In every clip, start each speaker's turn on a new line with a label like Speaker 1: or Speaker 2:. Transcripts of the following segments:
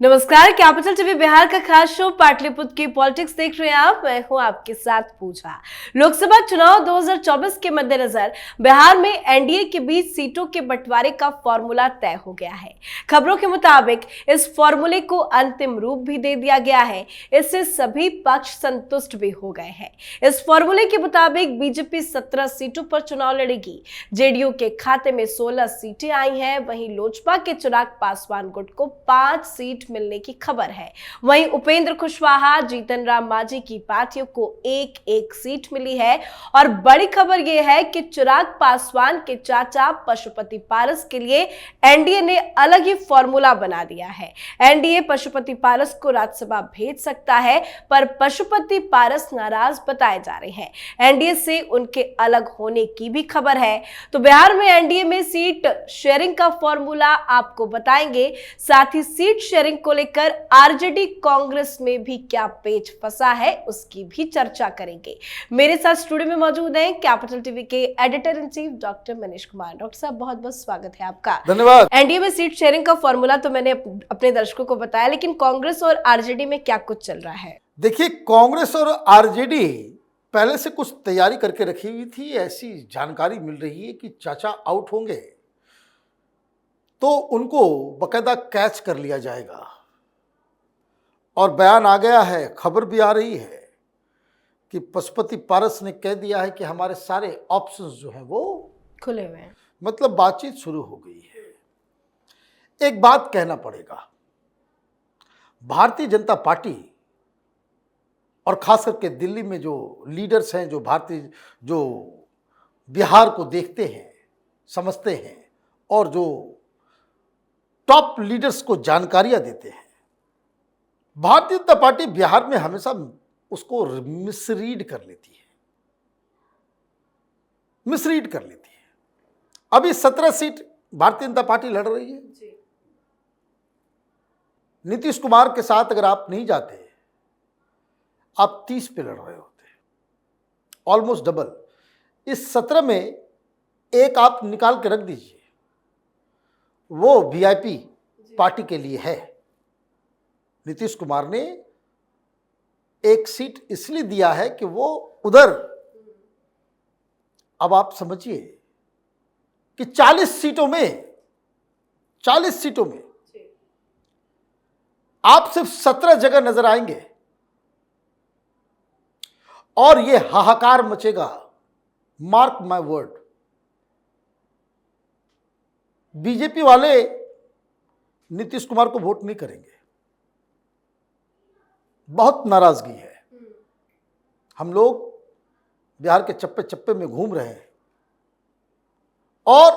Speaker 1: नमस्कार, capital TV Bihar का खास शो पाटलिपुत्र की पॉलिटिक्स देख रहे हैं आप। मैं हूं आपके साथ पूजा। लोकसभा चुनाव 2024 के मद्देनजर बिहार में एनडीए के बीच सीटों के बंटवारे का फॉर्मूला तय हो गया है। खबरों के मुताबिक इस फॉर्मूले को अंतिम रूप भी दे दिया गया है। इससे सभी पक्ष संतुष्ट भी हो गए हैं। इस फॉर्मूले के मुताबिक बीजेपी 17 सीटों पर चुनाव लड़ेगी। जेडीयू के खाते में 16 सीटें आई हैं। वहीं लोजपा के चिराग पासवान गुट को 5 सीट मिलने की खबर है। वहीं उपेंद्र कुशवाहा, जीतन राम मांझी की पार्टियों को एक एक सीट मिली है। और बड़ी खबर यह है कि चिराग पासवान के चाचा पशुपति पारस के लिए एनडीए ने अलग ही फॉर्मूला बना दिया है। एनडीए पशुपति पारस को राज्यसभा भेज सकता है, पर पशुपति पारस नाराज बताए जा रहे हैं। एनडीए से उनके अलग होने की भी खबर है। तो बिहार में एनडीए में सीट शेयरिंग का फॉर्मूला आपको बताएंगे। साथ ही सीट शेयरिंग को लेकर आरजेडी कांग्रेस में भी क्या पेच फंसा है, उसकी भी चर्चा करेंगे। मेरे साथ स्टूडियो में मौजूद हैं कैपिटल टीवी के editor in chief doctor Manish Kumar. Doctor साहब, बहुत बहुत स्वागत है आपका।
Speaker 2: धन्यवाद।
Speaker 1: एनडीए में सीट शेयरिंग का फॉर्मूला तो मैंने अपने दर्शकों को बताया, लेकिन कांग्रेस और आरजेडी में क्या कुछ चल रहा है?
Speaker 2: देखिए, कांग्रेस और आरजेडी पहले से कुछ तैयारी करके रखी हुई थी। ऐसी जानकारी मिल रही है कि चाचा आउट होंगे तो उनको बकायदा कैच कर लिया जाएगा। और बयान आ गया है, खबर भी आ रही है कि पशुपति पारस ने कह दिया है कि हमारे सारे ऑप्शंस जो हैं वो
Speaker 1: खुले हुए हैं।
Speaker 2: मतलब बातचीत शुरू हो गई है। एक बात कहना पड़ेगा, भारतीय जनता पार्टी और खास करके दिल्ली में जो लीडर्स हैं, जो बिहार को देखते हैं, समझते हैं और जो टॉप लीडर्स को जानकारियां देते हैं, भारतीय जनता पार्टी बिहार में हमेशा उसको मिसरीड कर लेती है। अभी 17 सीट भारतीय जनता पार्टी लड़ रही है। नीतीश कुमार के साथ अगर आप नहीं जाते, आप 30 पे लड़ रहे होते, ऑलमोस्ट डबल। इस 17 में एक आप निकाल के रख दीजिए, वो वीआईपी पार्टी के लिए है। नीतीश कुमार ने एक सीट इसलिए दिया है कि वो उधर, अब आप समझिए कि 40 सीटों में आप सिर्फ 17 जगह नजर आएंगे और ये हाहाकार मचेगा। मार्क माय वर्ड, बीजेपी वाले नीतीश कुमार को वोट नहीं करेंगे। बहुत नाराजगी है। हम लोग बिहार के चप्पे चप्पे में घूम रहे हैं और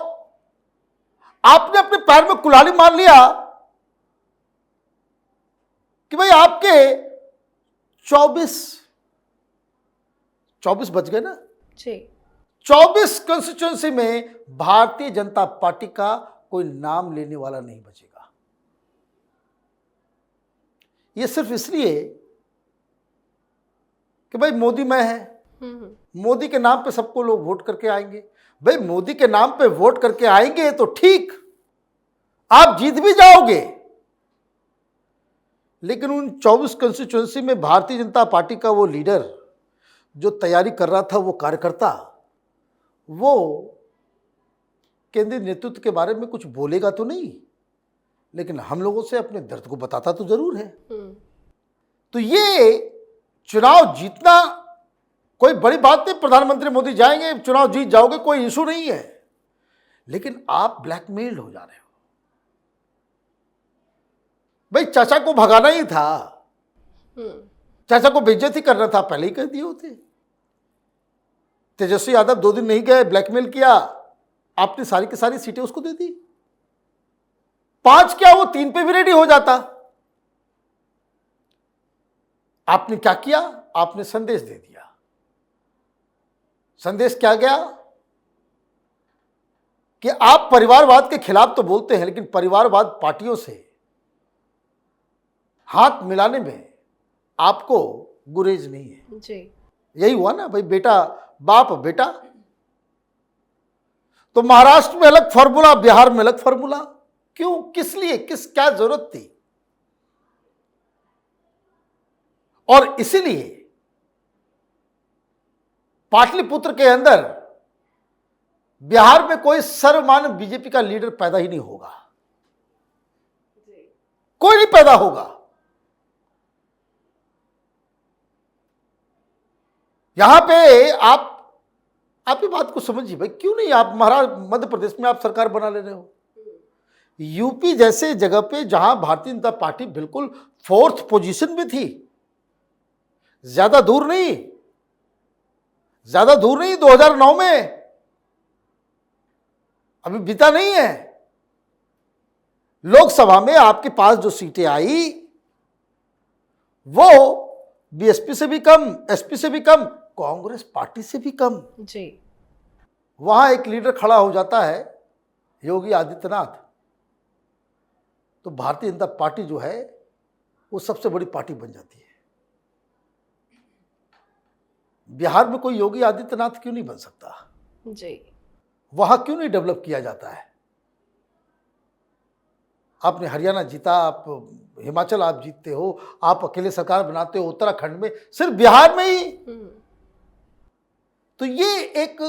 Speaker 2: आपने अपने पैर में कुल्हाड़ी मार लिया कि भाई आपके 24 बच गए ना
Speaker 1: जी।
Speaker 2: 24 कंस्टिट्यूएंसी में भारतीय जनता पार्टी का कोई नाम लेने वाला नहीं बचेगा। यह सिर्फ इसलिए कि भाई मोदी मैं है, मोदी के नाम पे सबको लोग वोट करके आएंगे। भाई मोदी के नाम पे वोट करके आएंगे तो ठीक, आप जीत भी जाओगे, लेकिन उन 24 कंस्टिट्यूएंसी में भारतीय जनता पार्टी का वो लीडर जो तैयारी कर रहा था, वो कार्यकर्ता, वो केंद्रीय नेतृत्व के बारे में कुछ बोलेगा तो नहीं, लेकिन हम लोगों से अपने दर्द को बताता तो जरूर है। तो ये चुनाव जीतना कोई बड़ी बात नहीं। प्रधानमंत्री मोदी जाएंगे, चुनाव जीत जाओगे, कोई इशू नहीं है, लेकिन आप ब्लैकमेल हो जा रहे हो। भाई चाचा को भगाना ही था, चाचा को बेइज्जती करना था, पहले ही कह दिए होते। तेजस्वी यादव 2 दिन नहीं गए, ब्लैकमेल किया, आपने सारी की सारी सीटें उसको दे दी। 5 क्या, वो 3 पे भी रेडी हो जाता। आपने क्या किया? आपने संदेश दे दिया। संदेश क्या गया कि आप परिवारवाद के खिलाफ तो बोलते हैं, लेकिन परिवारवाद पार्टियों से हाथ मिलाने में आपको गुरेज नहीं है
Speaker 1: जी।
Speaker 2: यही हुआ ना भाई, बेटा बाप बेटा। तो महाराष्ट्र में अलग फॉर्मूला, बिहार में अलग फॉर्मूला। क्यों? किस लिए? क्या जरूरत थी? और इसीलिए पाटलिपुत्र के अंदर बिहार में कोई सर्वमान्य बीजेपी का लीडर पैदा ही नहीं होगा, कोई नहीं पैदा होगा। यहां पे आप ये बात को समझिए भाई, क्यों नहीं आप महाराष्ट्र मध्य प्रदेश में आप सरकार बना ले रहे हो? यूपी जैसे जगह पे जहां भारतीय जनता पार्टी बिल्कुल फोर्थ पोजीशन में थी, ज्यादा दूर नहीं 2009 में, अभी बीता नहीं है। लोकसभा में आपके पास जो सीटें आई वो बीएसपी से भी कम, एसपी से भी कम, कांग्रेस पार्टी से भी कम
Speaker 1: जी।
Speaker 2: वहां एक लीडर खड़ा हो जाता है योगी आदित्यनाथ, तो भारतीय जनता पार्टी जो है वो सबसे बड़ी पार्टी बन जाती है। बिहार में कोई योगी आदित्यनाथ क्यों नहीं बन सकता?
Speaker 1: जी।
Speaker 2: वहां क्यों नहीं डेवलप किया जाता है? आपने हरियाणा जीता, आप हिमाचल आप जीतते हो, आप अकेले सरकार बनाते हो उत्तराखंड में, सिर्फ बिहार में ही। तो ये एक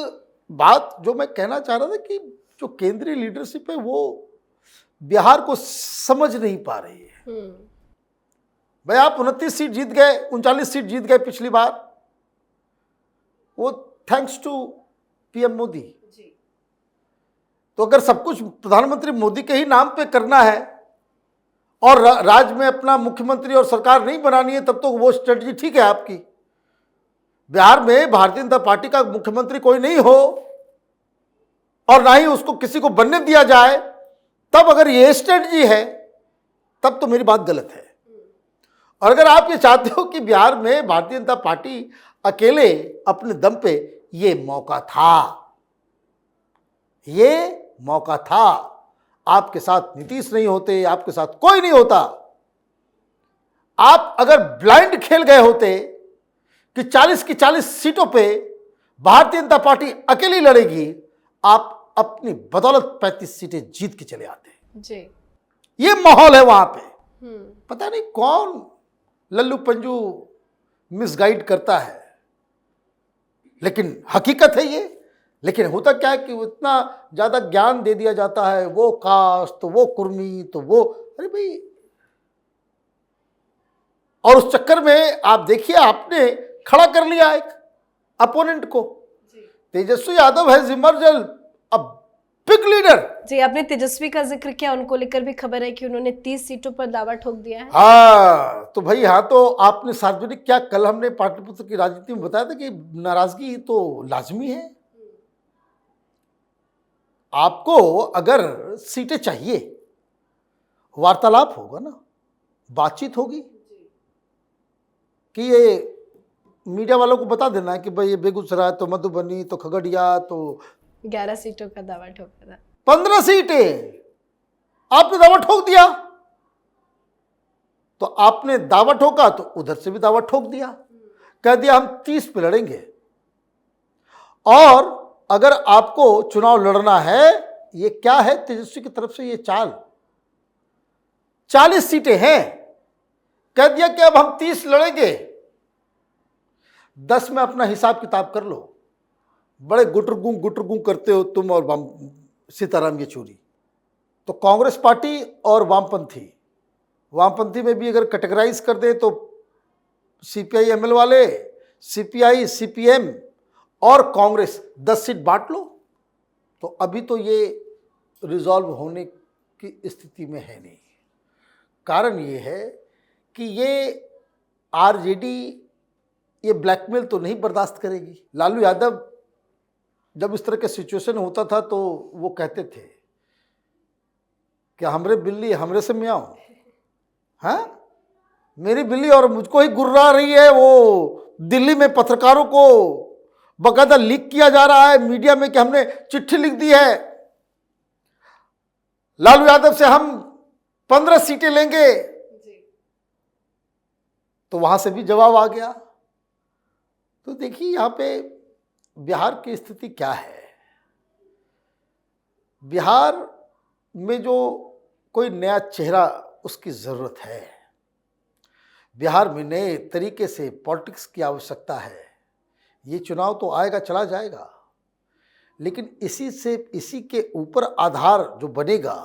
Speaker 2: बात जो मैं कहना चाह रहा था कि जो केंद्रीय लीडरशिप है वो बिहार को समझ नहीं पा रही है। भाई आप 29 सीट जीत गए, 39 सीट जीत गए पिछली बार, वो थैंक्स टू पीएम मोदी। तो अगर सब कुछ प्रधानमंत्री मोदी के ही नाम पे करना है और राज्य में अपना मुख्यमंत्री और सरकार नहीं बनानी है, तब तो वो स्ट्रेटजी ठीक है आपकी। बिहार में भारतीय जनता पार्टी का मुख्यमंत्री कोई नहीं हो और ना ही उसको किसी को बनने दिया जाए, तब अगर ये स्ट्रेटजी है तब तो मेरी बात गलत है। और अगर आप ये चाहते हो कि बिहार में भारतीय जनता पार्टी अकेले अपने दम पे, ये मौका था, आपके साथ नीतीश नहीं होते, आपके साथ कोई नहीं होता। आप अगर ब्लाइंड खेल गए होते कि 40 की 40 सीटों पे भारतीय जनता पार्टी अकेली लड़ेगी, आप अपनी बदौलत 35 सीटें जीत के चले आते
Speaker 1: जी।
Speaker 2: ये माहौल है वहां पे। पता नहीं कौन लल्लू पंजू मिसगाइड करता है, लेकिन हकीकत है ये। लेकिन होता क्या है कि इतना ज्यादा ज्ञान दे दिया जाता है, वो कास्ट तो वो कुर्मी तो वो, अरे भाई, और उस चक्कर में आप देखिए आपने खड़ा कर लिया एक अपोनेंट को। तेजस्वी यादव है इमर्जल अ बिग लीडर।
Speaker 1: जी, आपने तेजस्वी का जिक्र किया, उनको लेकर भी खबर है कि उन्होंने 30 सीटों पर दावा ठोक दिया है।
Speaker 2: हाँ, तो भाई हाँ, तो आपने सार्वजनिक क्या, कल हमने पाटलिपुत्र की राजनीति में बताया था कि नाराजगी तो लाजमी है। आपको अगर सीटें चाहिए, वार्तालाप होगा ना, बातचीत होगी कि ये मीडिया वालों को बता देना है कि भाई ये बेगूसराय तो मधुबनी तो खगड़िया तो
Speaker 1: 11 सीटों का दावा ठोका था।
Speaker 2: 15 सीटें आपने दावा ठोक दिया, तो आपने दावा ठोका तो उधर से भी दावा ठोक दिया, कह दिया हम 30 पे लड़ेंगे। और अगर आपको चुनाव लड़ना है, ये क्या है तेजस्वी की तरफ से ये चाल, 40 सीटें हैं, कह दिया कि अब हम 30 लड़ेंगे। 10 में अपना हिसाब किताब कर लो, बड़े गुटरगुं करते हो तुम और सीताराम येचुरी। तो कांग्रेस पार्टी और वामपंथी में भी अगर कैटेगराइज कर दे तो सीपीआई एमएल वाले, सीपीआई सीपीएम और कांग्रेस 10 सीट बांट लो। तो अभी तो ये रिजॉल्व होने की स्थिति में है नहीं। कारण ये है कि ये आरजेडी ये ब्लैकमेल तो नहीं बर्दाश्त करेगी। लालू यादव जब इस तरह के सिचुएशन होता था तो वो कहते थे कि हमरे बिल्ली हमरे से म्याऊं, हाँ, मेरी बिल्ली और मुझको ही गुर्रा रही है। वो दिल्ली में पत्रकारों को बकायदा लीक किया जा रहा है मीडिया में कि हमने चिट्ठी लिख दी है लालू यादव से, हम 15 सीटें लेंगे। तो वहां से भी जवाब आ गया। तो देखिए यहां पे बिहार की स्थिति क्या है। बिहार में जो कोई नया चेहरा उसकी जरूरत है। बिहार में नए तरीके से पॉलिटिक्स की आवश्यकता है। ये चुनाव तो आएगा चला जाएगा, लेकिन इसी के ऊपर आधार जो बनेगा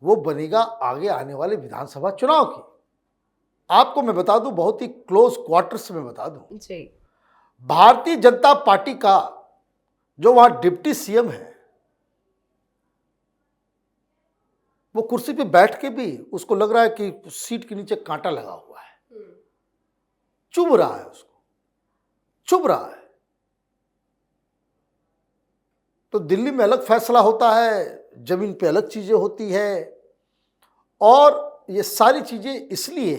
Speaker 2: वो बनेगा आगे आने वाले विधानसभा चुनाव की। आपको मैं बता दूं, बहुत ही क्लोज क्वार्टर्स में बता दूं,
Speaker 1: जी।
Speaker 2: भारतीय जनता पार्टी का जो वहां डिप्टी सीएम है, वो कुर्सी पे बैठ के भी उसको लग रहा है कि सीट के नीचे कांटा लगा हुआ है, चुभ रहा है, उसको चुभ रहा है। तो दिल्ली में अलग फैसला होता है, जमीन पे अलग चीजें होती है, और ये सारी चीजें इसलिए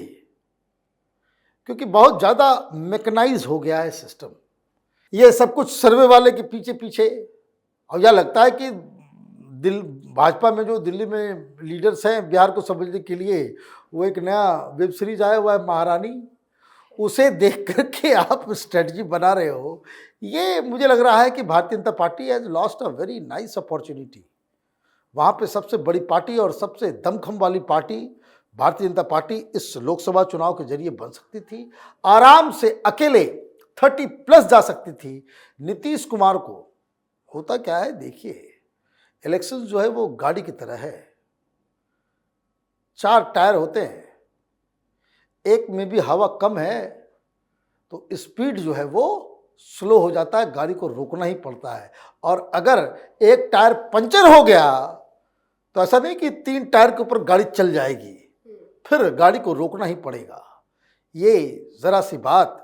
Speaker 2: क्योंकि बहुत ज्यादा मैकेनाइज हो गया है सिस्टम। ये सब कुछ सर्वे वाले के पीछे पीछे, और यह लगता है कि भाजपा में जो दिल्ली में लीडर्स हैं बिहार को समझने के लिए, वो एक नया वेब सीरीज आया हुआ है महारानी, उसे देख करके आप स्ट्रेटजी बना रहे हो। ये मुझे लग रहा है कि Bharatiya Janata party has lost a very nice opportunity. वहाँ पे सबसे बड़ी पार्टी और सबसे दमखम वाली पार्टी भारतीय जनता पार्टी इस लोकसभा चुनाव के जरिए बन सकती थी, आराम से अकेले 30+ जा सकती थी। नीतीश कुमार को होता क्या है देखिए, इलेक्शन जो है वो गाड़ी की तरह है, 4 टायर होते हैं, एक में भी हवा कम है तो स्पीड जो है वो स्लो हो जाता है, गाड़ी को रोकना ही पड़ता है। और अगर एक टायर पंचर हो गया तो ऐसा नहीं कि 3 टायर के ऊपर गाड़ी चल जाएगी, फिर गाड़ी को रोकना ही पड़ेगा। ये जरा सी बात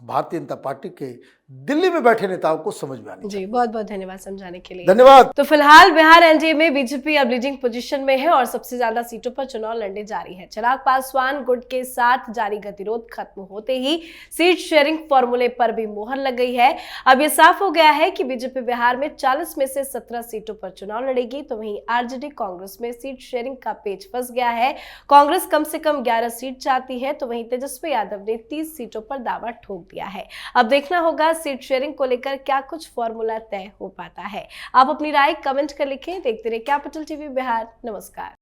Speaker 2: भारतीय जनता पार्टी के दिल्ली में बैठे नेताओं को समझ में आनी चाहिए।
Speaker 1: जी, बहुत बहुत धन्यवाद समझाने के लिए।
Speaker 2: धन्यवाद।
Speaker 1: तो फिलहाल बिहार एनडीए में बीजेपी अब लीडिंग पोजीशन में है और सबसे ज्यादा सीटों पर चुनाव लड़ने जारी है। चिराग पासवान गुट के साथ जारी गतिरोध खत्म होते ही सीट शेयरिंग फॉर्मूले पर भी मोहर लग गई है। अब यह साफ हो गया है कि बीजेपी बिहार में 40 में से 17 सीटों पर चुनाव लड़ेगी, तो वहीं आरजेडी कांग्रेस में सीट शेयरिंग का पेच फंस गया है। कांग्रेस कम से कम 11 सीट चाहती है, तो वहीं तेजस्वी यादव ने 30 सीटों पर दावा ठोक दिया है। अब देखना होगा सीट शेयरिंग को लेकर क्या कुछ फॉर्मूला तय हो पाता है। आप अपनी राय कमेंट कर लिखें। देखते रहिए कैपिटल टीवी बिहार। नमस्कार।